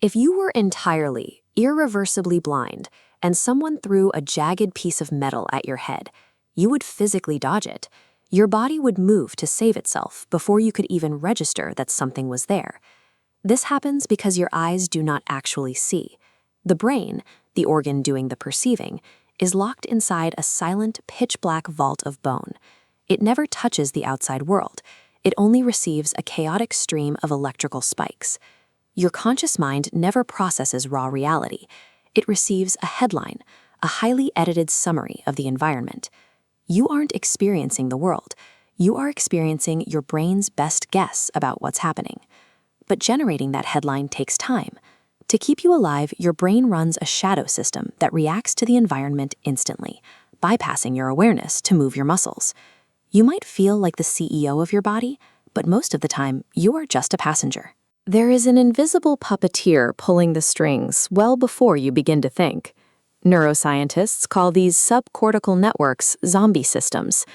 If you were entirely, irreversibly blind, and someone threw a jagged piece of metal at your head, you would physically dodge it. Your body would move to save itself before you could even register that something was there. This happens because your eyes do not actually see. The brain, the organ doing the perceiving, is locked inside a silent, pitch-black vault of bone. It never touches the outside world. It only receives a chaotic stream of electrical spikes. Your conscious mind never processes raw reality. It receives a headline, a highly edited summary of the environment. You aren't experiencing the world. You are experiencing your brain's best guess about what's happening. But generating that headline takes time. To keep you alive, your brain runs a shadow system that reacts to the environment instantly, bypassing your awareness to move your muscles. You might feel like the CEO of your body, but most of the time, you are just a passenger. There is an invisible puppeteer pulling the strings well before you begin to think. Neuroscientists call these subcortical networks zombie systems.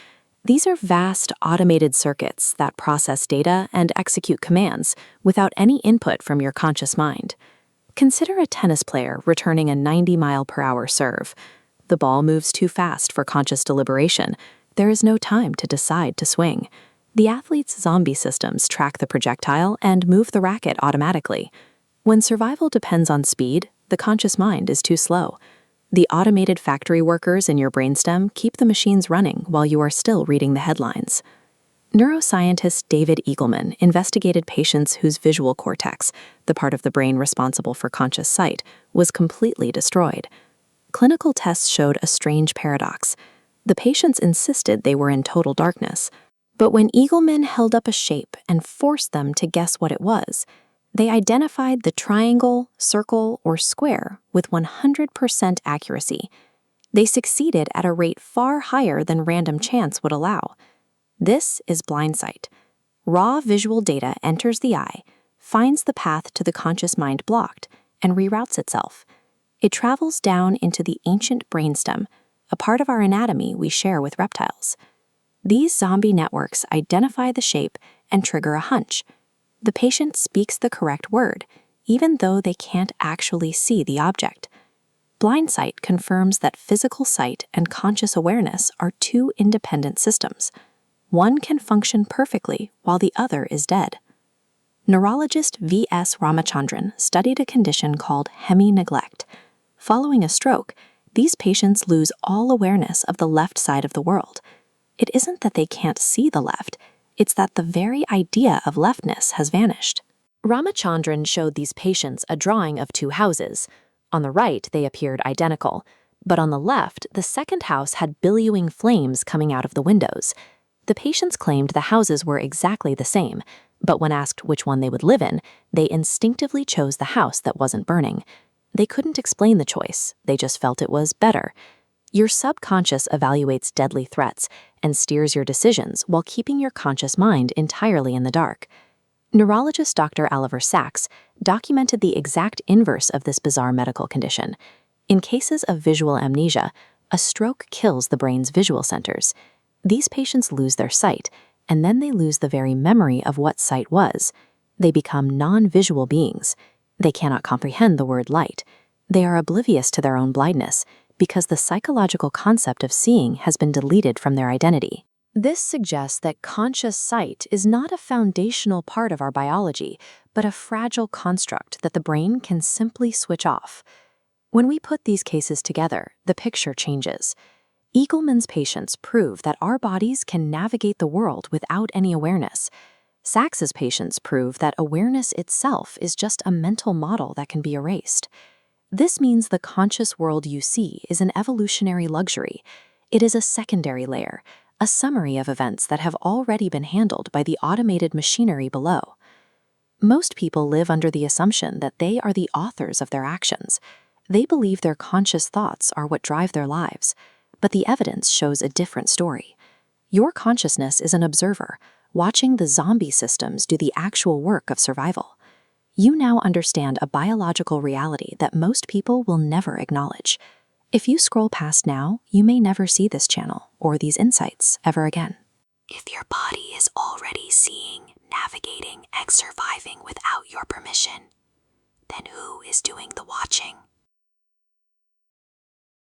These are vast, automated circuits that process data and execute commands without any input from your conscious mind. Consider a tennis player returning a 90-mile-per-hour serve. The ball moves too fast for conscious deliberation. There is no time to decide to swing. The athlete's zombie systems track the projectile and move the racket automatically. When survival depends on speed, the conscious mind is too slow. The automated factory workers in your brainstem keep the machines running while you are still reading the headlines. Neuroscientist David Eagleman investigated patients whose visual cortex, the part of the brain responsible for conscious sight, was completely destroyed. Clinical tests showed a strange paradox. The patients insisted they were in total darkness, but when Eagleman held up a shape and forced them to guess what it was, they identified the triangle, circle, or square with 100% accuracy. They succeeded at a rate far higher than random chance would allow. This is blindsight. Raw visual data enters the eye, finds the path to the conscious mind blocked, and reroutes itself. It travels down into the ancient brainstem, a part of our anatomy we share with reptiles. These zombie networks identify the shape and trigger a hunch. The patient speaks the correct word, even though they can't actually see the object. Blindsight confirms that physical sight and conscious awareness are two independent systems. One can function perfectly while the other is dead. Neurologist V.S. Ramachandran studied a condition called hemi-neglect. Following a stroke, these patients lose all awareness of the left side of the world. It isn't that they can't see the left, it's that the very idea of leftness has vanished. Ramachandran showed these patients a drawing of two houses. On the right, they appeared identical, but on the left, the second house had billowing flames coming out of the windows. The patients claimed the houses were exactly the same, but when asked which one they would live in, they instinctively chose the house that wasn't burning. They couldn't explain the choice, they just felt it was better. Your subconscious evaluates deadly threats and steers your decisions while keeping your conscious mind entirely in the dark. Neurologist Dr. Oliver Sacks documented the exact inverse of this bizarre medical condition. In cases of visual amnesia, a stroke kills the brain's visual centers. These patients lose their sight, and then they lose the very memory of what sight was. They become non-visual beings. They cannot comprehend the word light. They are oblivious to their own blindness, because the psychological concept of seeing has been deleted from their identity. This suggests that conscious sight is not a foundational part of our biology, but a fragile construct that the brain can simply switch off. When we put these cases together, the picture changes. Eagleman's patients prove that our bodies can navigate the world without any awareness. Sacks's patients prove that awareness itself is just a mental model that can be erased. This means the conscious world you see is an evolutionary luxury. It is a secondary layer, a summary of events that have already been handled by the automated machinery below. Most people live under the assumption that they are the authors of their actions. They believe their conscious thoughts are what drive their lives, but the evidence shows a different story. Your consciousness is an observer, watching the zombie systems do the actual work of survival. You now understand a biological reality that most people will never acknowledge. If you scroll past now, you may never see this channel or these insights ever again. If your body is already seeing, navigating, and surviving without your permission, then who is doing the watching.